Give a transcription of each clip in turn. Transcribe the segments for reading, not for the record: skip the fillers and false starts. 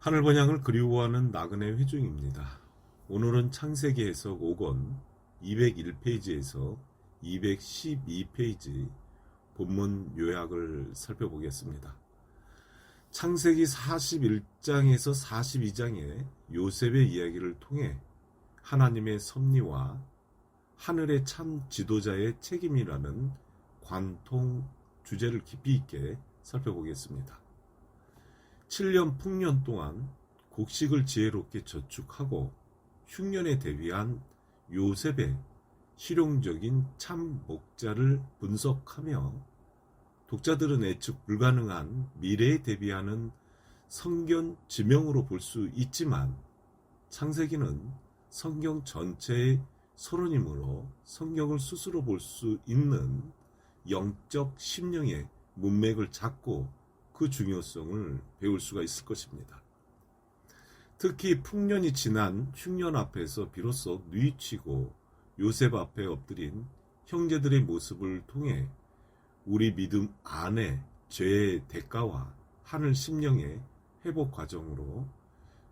하늘 번양을 그리워하는 나그네 회중입니다. 오늘은 창세기 해석 5권 201페이지에서 212페이지 본문 요약을 살펴보겠습니다. 창세기 41장에서 42장의 요셉의 이야기를 통해 하나님의 섭리와 하늘의 참 지도자의 책임이라는 관통 주제를 깊이 있게 살펴보겠습니다. 7년 풍년 동안 곡식을 지혜롭게 저축하고 흉년에 대비한 요셉의 실용적인 참 목자를 분석하며 독자들은 예측 불가능한 미래에 대비하는 성경 지명으로 볼 수 있지만 창세기는 성경 전체의 서론이므로 성경을 스스로 볼 수 있는 영적 심령의 문맥을 잡고 그 중요성을 배울 수가 있을 것입니다. 특히 풍년이 지난 흉년 앞에서 비로소 뉘치고 요셉 앞에 엎드린 형제들의 모습을 통해 우리 믿음 안에 죄의 대가와 하늘 심령의 회복 과정으로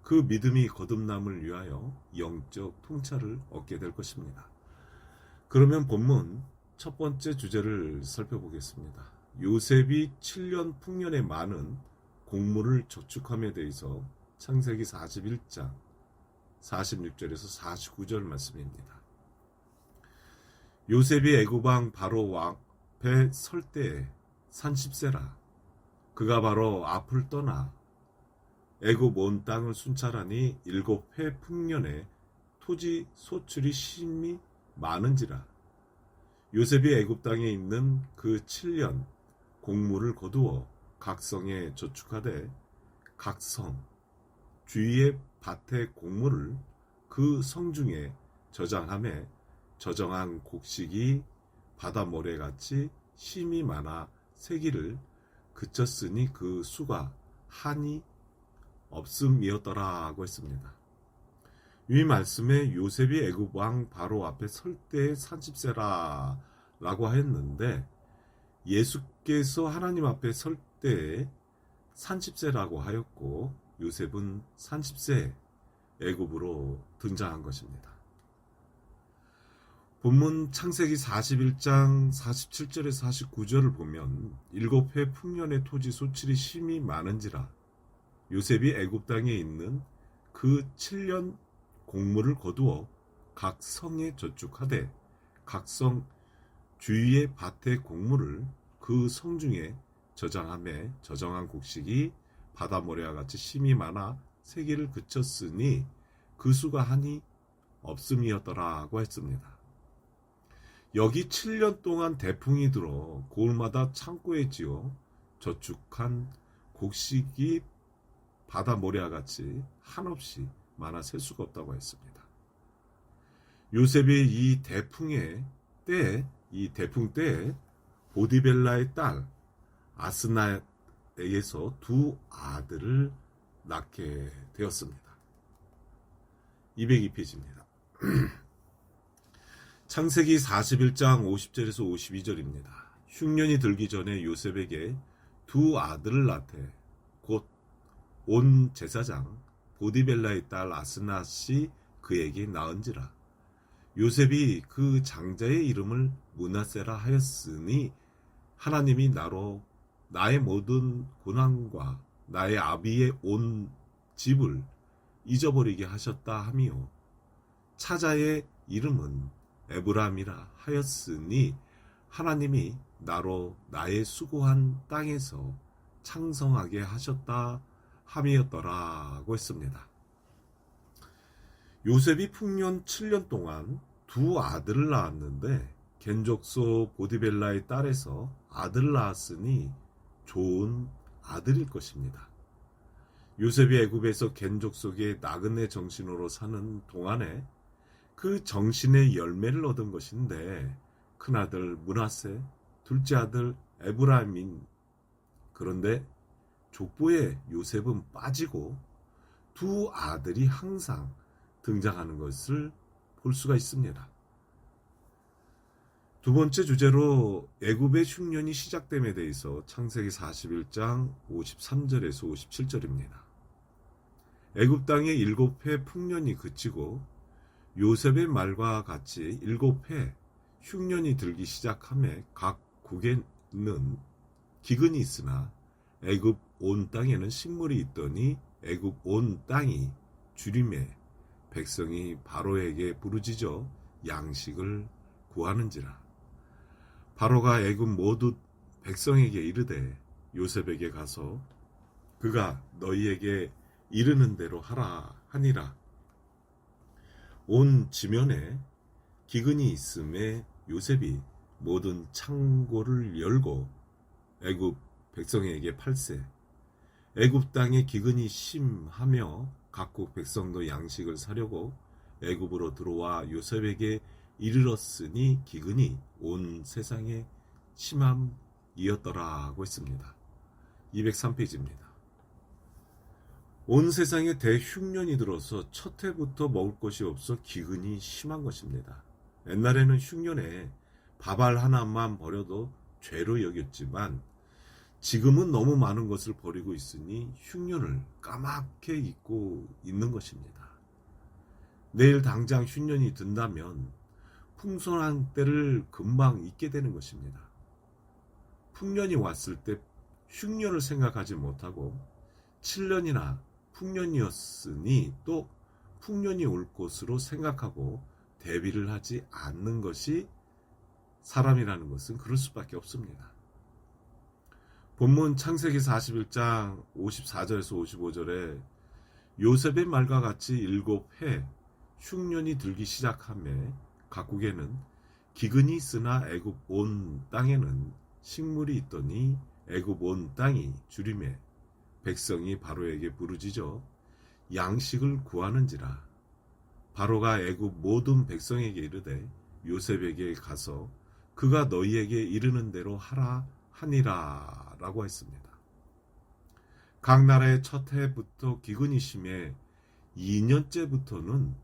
그 믿음이 거듭남을 위하여 영적 통찰을 얻게 될 것입니다. 그러면 본문 첫 번째 주제를 살펴보겠습니다. 요셉이 7년 풍년에 많은 곡물을 저축함에 대해서 창세기 41장 46절에서 49절 말씀입니다. 요셉이 애굽 왕 바로 앞에 설 때에 30세라. 그가 바로 앞을 떠나 애굽 온 땅을 순찰하니 7회 풍년에 토지 소출이 심히 많은지라. 요셉이 애굽 땅에 있는 그 7년 곡물을 거두어 각성에 저축하되 각 성 주위의 밭의 곡물을 그 성중에 저장하며 저정한 곡식이 바다 모래같이 심이 많아 세기를 그쳤으니 그 수가 한이 없음이었더라고 했습니다. 이 말씀에 요셉이 애굽 왕 바로 앞에 설 때에 30세라 라고 했는데 예수께서 하나님 앞에 설 때에 30세라고 하였고 요셉은 30세 애굽으로 등장한 것입니다. 본문 창세기 41장 47절에서 49절을 보면 7회 풍년의 토지 소출이 심히 많은지라 요셉이 애굽 땅에 있는 그 7년 곡물을 거두어 각 성에 저축하되 각 성 주위의 밭의 곡물을 그 성중에 저장하며 저정한 곡식이 바다 모래와 같이 심이 많아 세기를 그쳤으니 그 수가 한이 없음이었더라고 했습니다. 여기 7년 동안 대풍이 들어 고을마다 창고에 지어 저축한 곡식이 바다 모래와 같이 한없이 많아 셀 수가 없다고 했습니다. 요셉이 이 대풍 때에 보디벨라의 딸 아스나에게서 두 아들을 낳게 되었습니다. 202페이지입니다. 창세기 41장 50절에서 52절입니다. 흉년이 들기 전에 요셉에게 두 아들을 낳되 곧 온 제사장 보디벨라의 딸 아스낫이 그에게 낳은지라. 요셉이 그 장자의 이름을 므낫세라 하였으니 하나님이 나로 나의 모든 고난과 나의 아비의 온 집을 잊어버리게 하셨다 하며 차자의 이름은 에브람이라 하였으니 하나님이 나로 나의 수고한 땅에서 창성하게 하셨다 함이었더라고 했습니다. 요셉이 풍년 7년 동안 두 아들을 낳았는데 겐족소 보디벨라의 딸에서 아들을 낳았으니 좋은 아들일 것입니다. 요셉이 애굽에서 겐족속의 나그네 정신으로 사는 동안에 그 정신의 열매를 얻은 것인데 큰아들 므낫세, 둘째 아들 에브라임인. 그런데 족보에 요셉은 빠지고 두 아들이 항상 등장하는 것을 볼 수가 있습니다. 두 번째 주제로 애굽의 흉년이 시작됨에 대해서 창세기 41장 53절에서 57절입니다. 애굽 땅의 7해 풍년이 그치고 요셉의 말과 같이 7해 흉년이 들기 시작하며 각 국에는 기근이 있으나 애굽 온 땅에는 식물이 있더니 애굽 온 땅이 주림에 백성이 바로에게 부르짖어 양식을 구하는지라. 바로가 애굽 모든 백성에게 이르되 요셉에게 가서 그가 너희에게 이르는 대로 하라 하니라. 온 지면에 기근이 있음에 요셉이 모든 창고를 열고 애굽 백성에게 팔세. 애굽 땅에 기근이 심하며 각국 백성도 양식을 사려고 애굽으로 들어와 요셉에게 이르렀으니 기근이 온 세상에 심함이었더라고 했습니다. 203페이지입니다. 온 세상에 대흉년이 들어서 첫 해부터 먹을 것이 없어 기근이 심한 것입니다. 옛날에는 흉년에 밥알 하나만 버려도 죄로 여겼지만 지금은 너무 많은 것을 버리고 있으니 흉년을 까맣게 잊고 있는 것입니다. 내일 당장 흉년이 든다면 풍성한 때를 금방 잊게 되는 것입니다. 풍년이 왔을 때 흉년을 생각하지 못하고 7년이나 풍년이었으니 또 풍년이 올 것으로 생각하고 대비를 하지 않는 것이 사람이라는 것은 그럴 수밖에 없습니다. 본문 창세기 41장 54절에서 55절에 요셉의 말과 같이 7해 흉년이 들기 시작하며 각국에는 기근이 있으나 애굽 온 땅에는 식물이 있더니 애굽 온 땅이 주림에 백성이 바로에게 부르짖어 양식을 구하는지라. 바로가 애굽 모든 백성에게 이르되 요셉에게 가서 그가 너희에게 이르는 대로 하라 하니라 라고 했습니다. 각 나라의 첫 해부터 기근이 심해 2년째부터는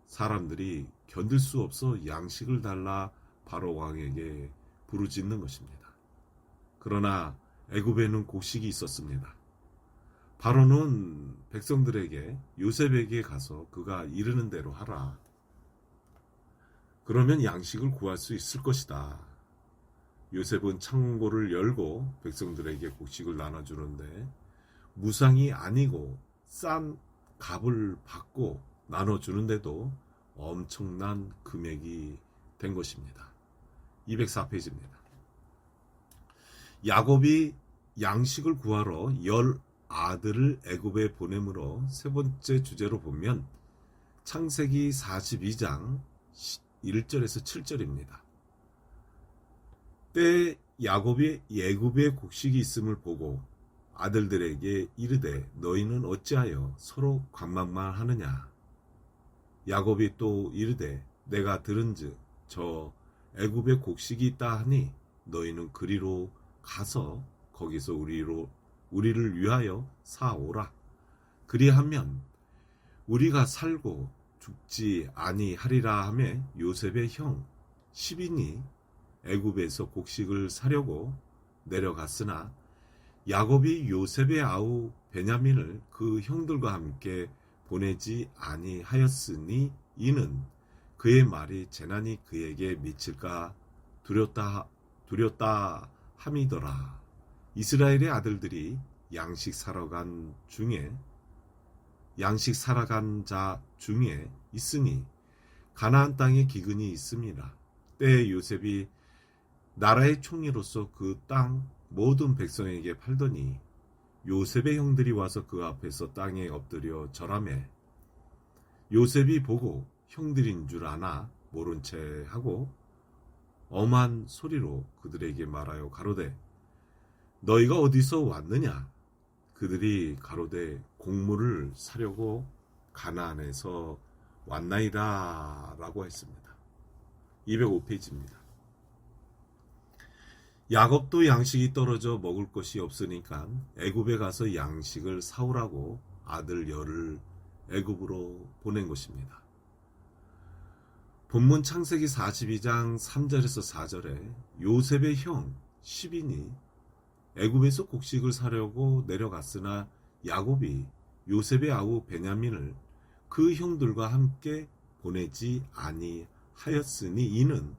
사람들이 견딜 수 없어 양식을 달라 바로 왕에게 부르짖는 것입니다. 그러나 애굽에는 곡식이 있었습니다. 바로는 백성들에게 요셉에게 가서 그가 이르는 대로 하라. 그러면 양식을 구할 수 있을 것이다. 요셉은 창고를 열고 백성들에게 곡식을 나눠주는데 무상이 아니고 싼 값을 받고 나눠주는데도 엄청난 금액이 된 것입니다. 204페이지입니다. 야곱이 양식을 구하러 10아들을 애굽에 보내므로 세 번째 주제로 보면 창세기 42장 1절에서 7절입니다. 때 야곱이 애굽에 곡식이 있음을 보고 아들들에게 이르되 너희는 어찌하여 서로 관망만 하느냐. 야곱이 또 이르되 내가 들은즉 저 애굽에 곡식이 있다 하니 너희는 그리로 가서 거기서 우리를 위하여 사오라. 그리하면 우리가 살고 죽지 아니하리라 하며 요셉의 형 시빈이 애굽에서 곡식을 사려고 내려갔으나 야곱이 요셉의 아우 베냐민을 그 형들과 함께 보내지 아니하였으니 이는 그의 말이 재난이 그에게 미칠까 두렵다 함이더라. 이스라엘의 아들들이 양식 살아간 자 중에 있으니 가나안 땅에 기근이 있음이라. 때에 요셉이 나라의 총리로서 그 땅 모든 백성에게 팔더니 요셉의 형들이 와서 그 앞에서 땅에 엎드려 절하매 요셉이 보고 형들인 줄 아나 모른 채 하고 엄한 소리로 그들에게 말하여 가로되 너희가 어디서 왔느냐. 그들이 가로되 곡물을 사려고 가나안에서 왔나이다 라고 했습니다. 205페이지입니다. 야곱도 양식이 떨어져 먹을 것이 없으니까 애굽에 가서 양식을 사오라고 아들 10을 애굽으로 보낸 것입니다. 본문 창세기 42장 3절에서 4절에 요셉의 형 시빈이 애굽에서 곡식을 사려고 내려갔으나 야곱이 요셉의 아우 베냐민을 그 형들과 함께 보내지 아니하였으니 이는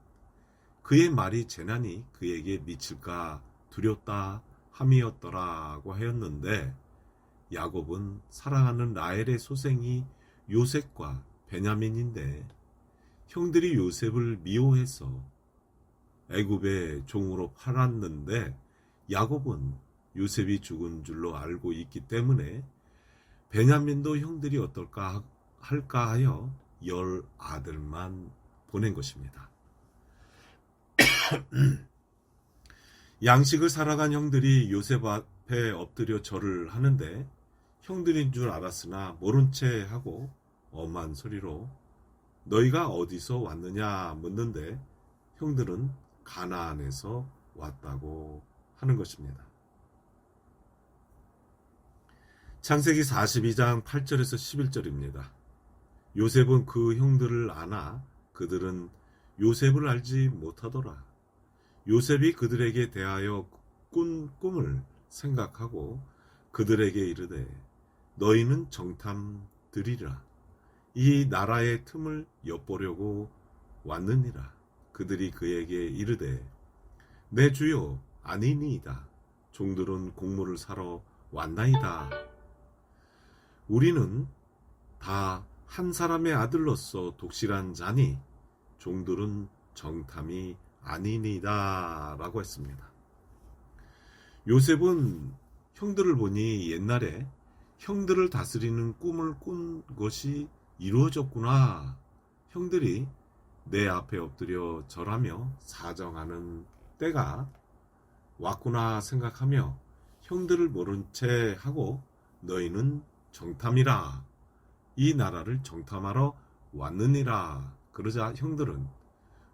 그의 말이 재난이 그에게 미칠까 두렵다 함이었더라고 하였는데, 야곱은 사랑하는 라헬의 소생이 요셉과 베냐민인데 형들이 요셉을 미워해서 애굽의 종으로 팔았는데, 야곱은 요셉이 죽은 줄로 알고 있기 때문에 베냐민도 형들이 어떨까 할까 하여 10아들만 보낸 것입니다. 양식을 사러간 형들이 요셉 앞에 엎드려 절을 하는데 형들인 줄 알았으나 모른 채 하고 엄한 소리로 너희가 어디서 왔느냐 묻는데 형들은 가나안에서 왔다고 하는 것입니다. 창세기 42장 8절에서 11절입니다. 요셉은 그 형들을 아나 그들은 요셉을 알지 못하더라. 요셉이 그들에게 대하여 꾼 꿈을 생각하고 그들에게 이르되 너희는 정탐들이라. 이 나라의 틈을 엿보려고 왔느니라. 그들이 그에게 이르되 내 주여 아니니이다. 종들은 곡물을 사러 왔나이다. 우리는 다 한 사람의 아들로서 독실한 자니 종들은 정탐이 아니니이다 라고 했습니다. 요셉은 형들을 보니 옛날에 형들을 다스리는 꿈을 꾼 것이 이루어졌구나. 형들이 내 앞에 엎드려 절하며 사정하는 때가 왔구나 생각하며 형들을 모른 채 하고 너희는 정탐이라. 이 나라를 정탐하러 왔느니라. 그러자 형들은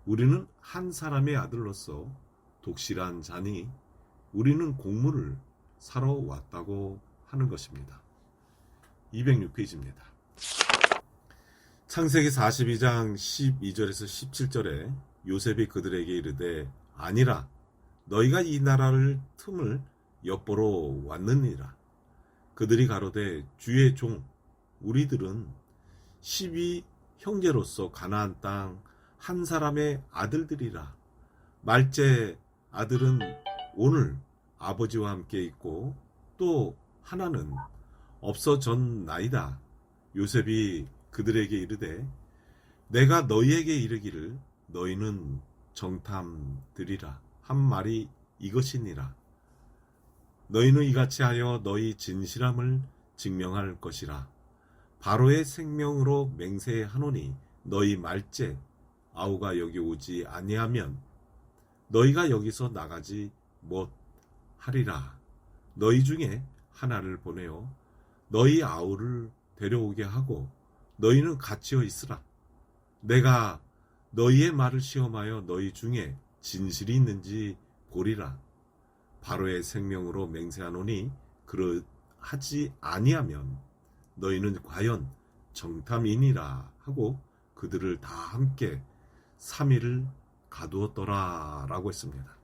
우리는 한 사람의 아들로서 독실한 자니 우리는 곡물을 사러 왔다고 하는 것입니다. 206페이지입니다. 창세기 42장 12절에서 17절에 요셉이 그들에게 이르되 아니라 너희가 이 나라를 틈을 엿보러 왔느니라. 그들이 가로되 주의 종 우리들은 12형제로서 가나안 땅 한 사람의 아들들이라. 말째 아들은 오늘 아버지와 함께 있고 또 하나는 없어졌나이다. 요셉이 그들에게 이르되 내가 너희에게 이르기를 너희는 정탐들이라 한 말이 이것이니라. 너희는 이같이 하여 너희 진실함을 증명할 것이라. 바로의 생명으로 맹세하노니 너희 말째 아우가 여기 오지 아니하면 너희가 여기서 나가지 못하리라. 너희 중에 하나를 보내어 너희 아우를 데려오게 하고 너희는 갇혀 있으라. 내가 너희의 말을 시험하여 너희 중에 진실이 있는지 보리라. 바로의 생명으로 맹세하노니 그러하지 아니하면 너희는 과연 정탐이니라 하고 그들을 다 함께 3일을 가두었더라 라고 했습니다.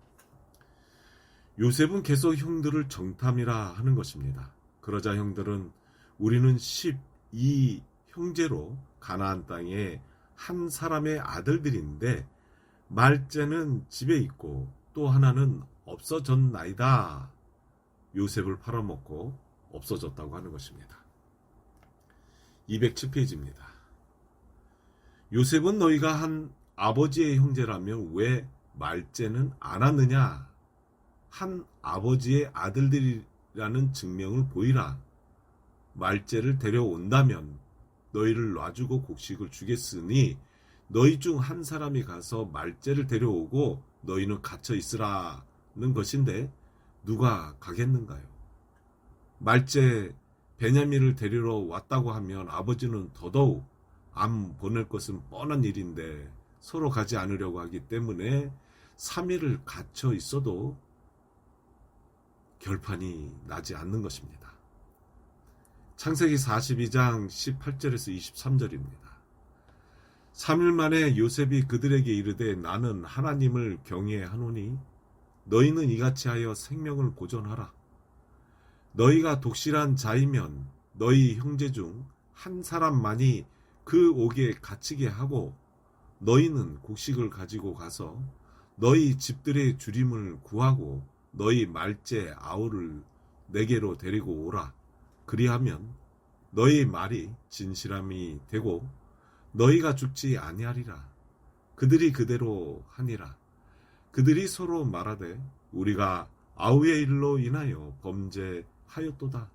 요셉은 계속 형들을 정탐이라 하는 것입니다. 그러자 형들은 우리는 12형제로 가나안 땅에 한 사람의 아들들인데 말째는 집에 있고 또 하나는 없어졌나이다. 요셉을 팔아먹고 없어졌다고 하는 것입니다. 207페이지입니다. 요셉은 너희가 한 아버지의 형제라면 왜 말째는 안 왔느냐? 한 아버지의 아들들이라는 증명을 보이라. 말째를 데려온다면 너희를 놔주고 곡식을 주겠으니 너희 중 한 사람이 가서 말째를 데려오고 너희는 갇혀 있으라는 것인데 누가 가겠는가요? 말째 베냐민을 데리러 왔다고 하면 아버지는 더더욱 안 보낼 것은 뻔한 일인데 서로 가지 않으려고 하기 때문에 3일을 갇혀 있어도 결판이 나지 않는 것입니다. 창세기 42장 18절에서 23절입니다. 3일 만에 요셉이 그들에게 이르되 나는 하나님을 경외하노니 너희는 이같이 하여 생명을 보존하라. 너희가 독실한 자이면 너희 형제 중 한 사람만이 그 옥에 갇히게 하고 너희는 곡식을 가지고 가서 너희 집들의 주림을 구하고 너희 말째 아우를 내게로 데리고 오라. 그리하면 너희 말이 진실함이 되고 너희가 죽지 아니하리라. 그들이 그대로 하니라. 그들이 서로 말하되 우리가 아우의 일로 인하여 범죄하였도다.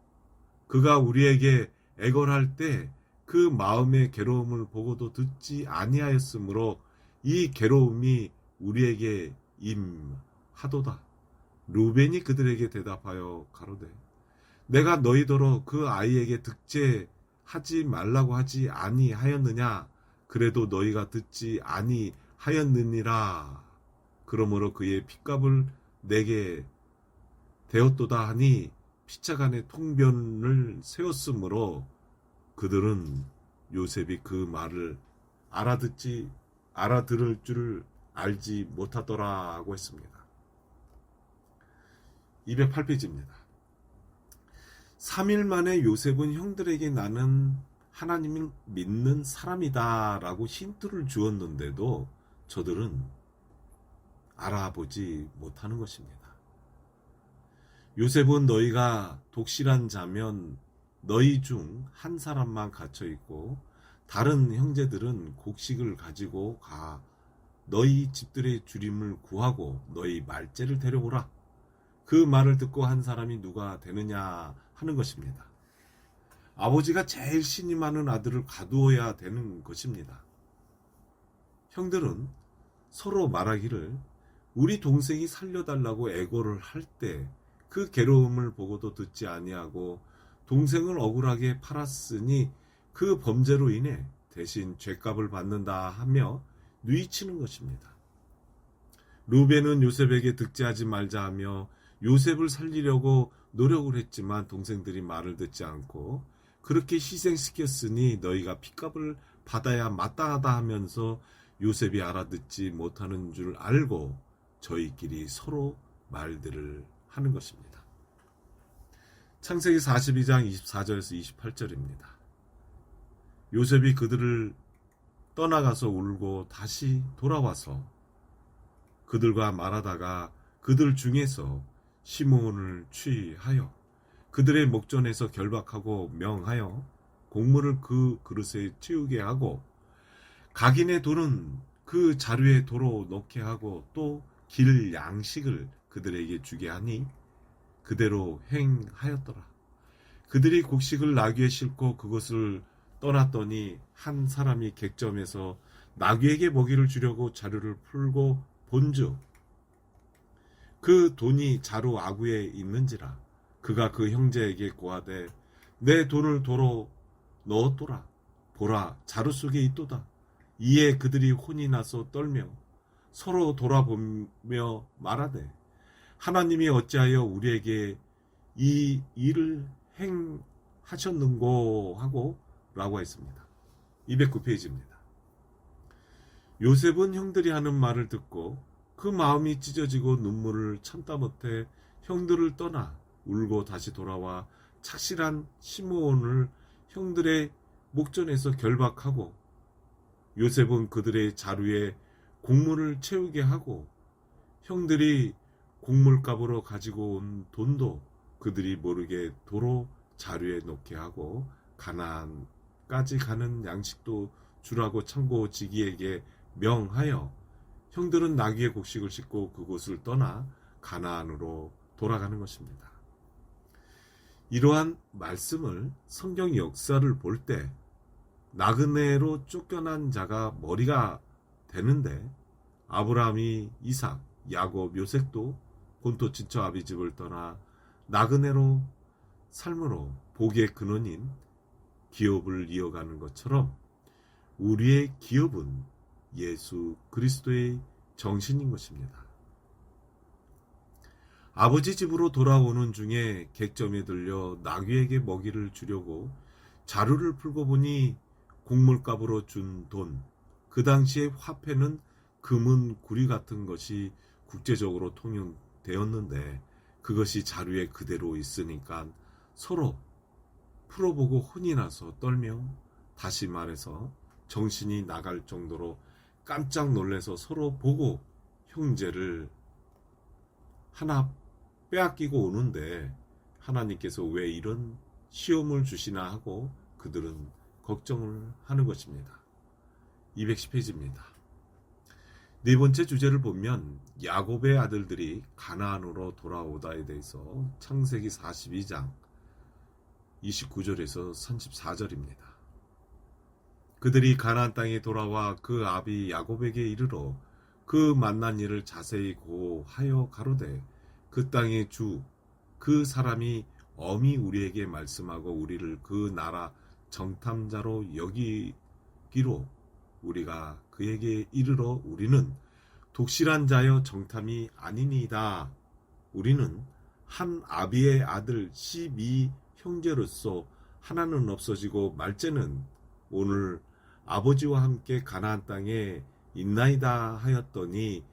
그가 우리에게 애걸할 때 그 마음의 괴로움을 보고도 듣지 아니하였으므로 이 괴로움이 우리에게 임하도다. 루벤이 그들에게 대답하여 가로되 내가 너희더러 그 아이에게 득죄하지 말라고 하지 아니하였느냐. 그래도 너희가 듣지 아니하였느니라. 그러므로 그의 핏값을 내게 되었도다 하니 피차간에 통변을 세웠으므로 그들은 요셉이 그 말을 알아들을 줄을 알지 못하더라고 했습니다. 208페이지입니다. 3일 만에 요셉은 형들에게 나는 하나님을 믿는 사람이다 라고 힌트를 주었는데도 저들은 알아보지 못하는 것입니다. 요셉은 너희가 독실한 자면 너희 중 한 사람만 갇혀 있고 다른 형제들은 곡식을 가지고 가 너희 집들의 주림을 구하고 너희 말째를 데려오라. 그 말을 듣고 한 사람이 누가 되느냐 하는 것입니다. 아버지가 제일 신임하는 아들을 가두어야 되는 것입니다. 형들은 서로 말하기를 우리 동생이 살려달라고 애고를 할 때 그 괴로움을 보고도 듣지 아니하고 동생을 억울하게 팔았으니 그 범죄로 인해 대신 죗값을 받는다 하며 누이치는 것입니다. 루벤은 요셉에게 득죄하지 말자 하며 요셉을 살리려고 노력을 했지만 동생들이 말을 듣지 않고 그렇게 희생시켰으니 너희가 핏값을 받아야 마땅하다 하면서 요셉이 알아듣지 못하는 줄 알고 저희끼리 서로 말들을 하는 것입니다. 창세기 42장 24절에서 28절입니다. 요셉이 그들을 떠나가서 울고 다시 돌아와서 그들과 말하다가 그들 중에서 시므온을 취하여 그들의 목전에서 결박하고 명하여 곡물을 그 그릇에 채우게 하고 각인의 돌은 그 자루에 도로 넣게 하고 또 길 양식을 그들에게 주게 하니 그대로 행하였더라. 그들이 곡식을 나귀에 싣고 그것을 떠났더니 한 사람이 객점에서 나귀에게 먹이를 주려고 자루를 풀고 본즉 그 돈이 자루 아구에 있는지라. 그가 그 형제에게 고하되 내 돈을 도로 넣었도라. 보라 자루 속에 있도다. 이에 그들이 혼이 나서 떨며 서로 돌아보며 말하되 하나님이 어찌하여 우리에게 이 일을 행하셨는고 하고 라고 했습니다. 209페이지입니다. 요셉은 형들이 하는 말을 듣고 그 마음이 찢어지고 눈물을 참다 못해 형들을 떠나 울고 다시 돌아와 착실한 시므온을 형들의 목전에서 결박하고 요셉은 그들의 자루에 곡물을 채우게 하고 형들이 곡물값으로 가지고 온 돈도 그들이 모르게 도로 자루에 놓게 하고 가나안까지 가는 양식도 주라고 창고지기에게 명하여 형들은 나귀의 곡식을 싣고 그곳을 떠나 가나안으로 돌아가는 것입니다. 이러한 말씀을 성경 역사를 볼 때 나그네로 쫓겨난 자가 머리가 되는데 아브라함이 이삭, 야곱, 요셉도 본토 친척 아비집을 떠나 나그네로 삶으로 복의 근원인 기업을 이어가는 것처럼 우리의 기업은 예수 그리스도의 정신인 것입니다. 아버지 집으로 돌아오는 중에 객점에 들려 나귀에게 먹이를 주려고 자루를 풀고 보니 곡물값으로 준 돈, 그 당시의 화폐는 금은 구리 같은 것이 국제적으로 통용되었는데 그것이 자루에 그대로 있으니까 서로 풀어보고 혼이 나서 떨며, 다시 말해서 정신이 나갈 정도로 깜짝 놀라서 서로 보고 형제를 하나 빼앗기고 오는데 하나님께서 왜 이런 시험을 주시나 하고 그들은 걱정을 하는 것입니다. 210페이지입니다. 네 번째 주제를 보면 야곱의 아들들이 가나안으로 돌아오다에 대해서 창세기 42장 29절에서 34절입니다. 그들이 가나안 땅에 돌아와 그 아비 야곱에게 이르러 그 만난 일을 자세히 고하여 가로되 그 땅의 주 그 사람이 엄히 우리에게 말씀하고 우리를 그 나라 정탐자로 여기기로 우리가 그에게 이르러 우리는 독실한 자여 정탐이 아니니이다. 우리는 한 아비의 아들 12 형제로서 하나는 없어지고 말째는 오늘 아버지와 함께 가나안 땅에 있나이다 하였더니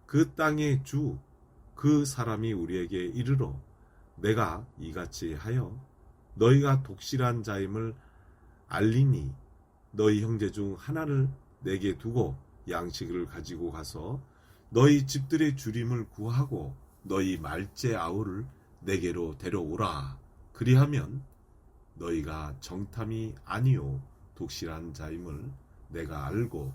그 땅의 주 그 사람이 우리에게 이르러 내가 이같이 하여 너희가 독실한 자임을 알리니 너희 형제 중 하나를 내게 두고 양식을 가지고 가서 너희 집들의 주림을 구하고 너희 말째 아우를 내게로 데려오라. 그리하면 너희가 정탐이 아니요 독실한 자임을 내가 알고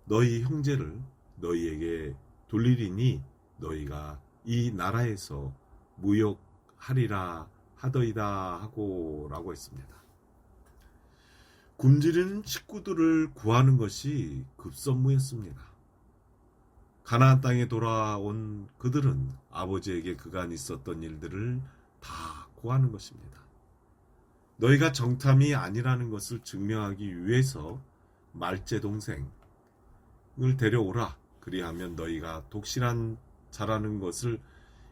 너희 형제를 너희에게 돌리리니 너희가 이 나라에서 무역하리라 하더이다 하고 라고 했습니다. 굶주리는 식구들을 구하는 것이 급선무였습니다. 가나안 땅에 돌아온 그들은 아버지에게 그간 있었던 일들을 다 구하는 것입니다. 너희가 정탐이 아니라는 것을 증명하기 위해서 말째 동생을 데려오라. 그리하면 너희가 독실한 자라는 것을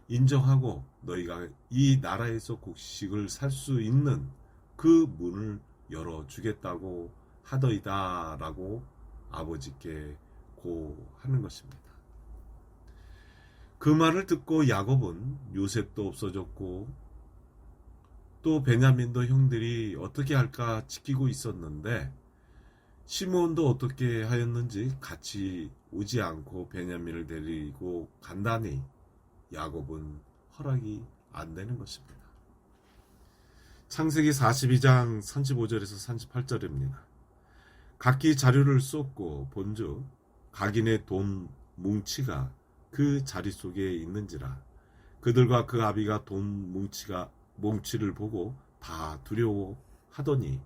인정하고 너희가 이 나라에서 곡식을 살 수 있는 그 문을 열어주겠다고 하더이다 라고 아버지께 고하는 것입니다. 그 말을 듣고 야곱은 요셉도 없어졌고 또 베냐민도 형들이 어떻게 할까 지키고 있었는데 시므온도 어떻게 하였는지 같이 오지 않고 베냐민을 데리고 간다니 야곱은 허락이 안 되는 것입니다. 창세기 42장 35절에서 38절입니다. 각기 자료를 쏟고 본즉 각인의 돈 뭉치가 그 자리 속에 있는지라 그들과 그 아비가 돈 뭉치를 보고 다 두려워하더니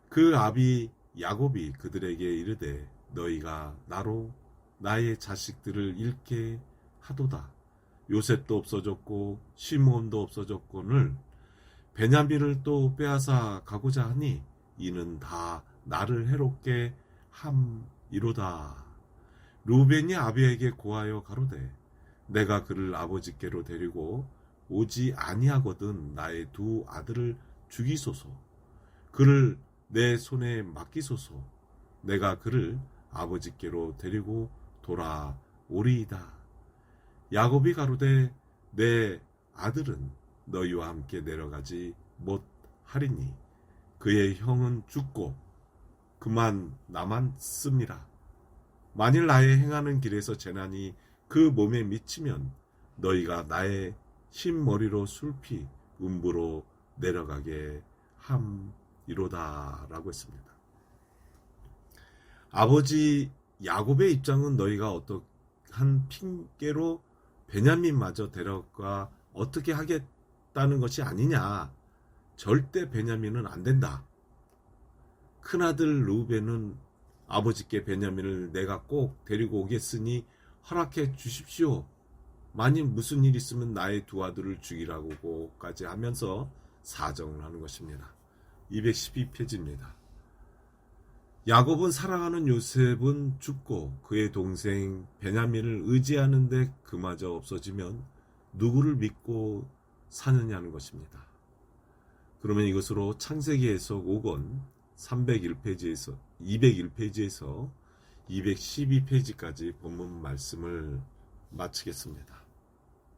그 아비 야곱이 그들에게 이르되 너희가 나로 나의 자식들을 잃게 하도다. 요셉도 없어졌고 시므온도 없어졌거늘 베냐민을 또 빼앗아 가고자 하니 이는 다 나를 해롭게 함이로다. 루벤이 아비에게 고하여 가로되 내가 그를 아버지께로 데리고 오지 아니하거든 나의 두 아들을 죽이소서. 그를 내 손에 맡기소서. 내가 그를 아버지께로 데리고 돌아오리이다. 야곱이 가로되 내 아들은 너희와 함께 내려가지 못하리니 그의 형은 죽고 그만 남았음이라. 만일 나의 행하는 길에서 재난이 그 몸에 미치면 너희가 나의 흰머리로 술피 음부로 내려가게 함이로다 라고 했습니다. 아버지 야곱의 입장은 너희가 어떠한 핑계로 베냐민마저 데려가 어떻게 하겠다는 것이 아니냐. 절대 베냐민은 안 된다. 큰아들 루벤은 아버지께 베냐민을 내가 꼭 데리고 오겠으니 허락해 주십시오. 만일 무슨 일 있으면 나의 두 아들을 죽이라고까지 하면서 사정을 하는 것입니다. 212페이지입니다. 야곱은 사랑하는 요셉은 죽고 그의 동생 베냐민을 의지하는데 그마저 없어지면 누구를 믿고 사느냐는 것입니다. 그러면 이것으로 창세기 해석 5권 301페이지에서 201페이지에서 212페이지까지 본문 말씀을 마치겠습니다.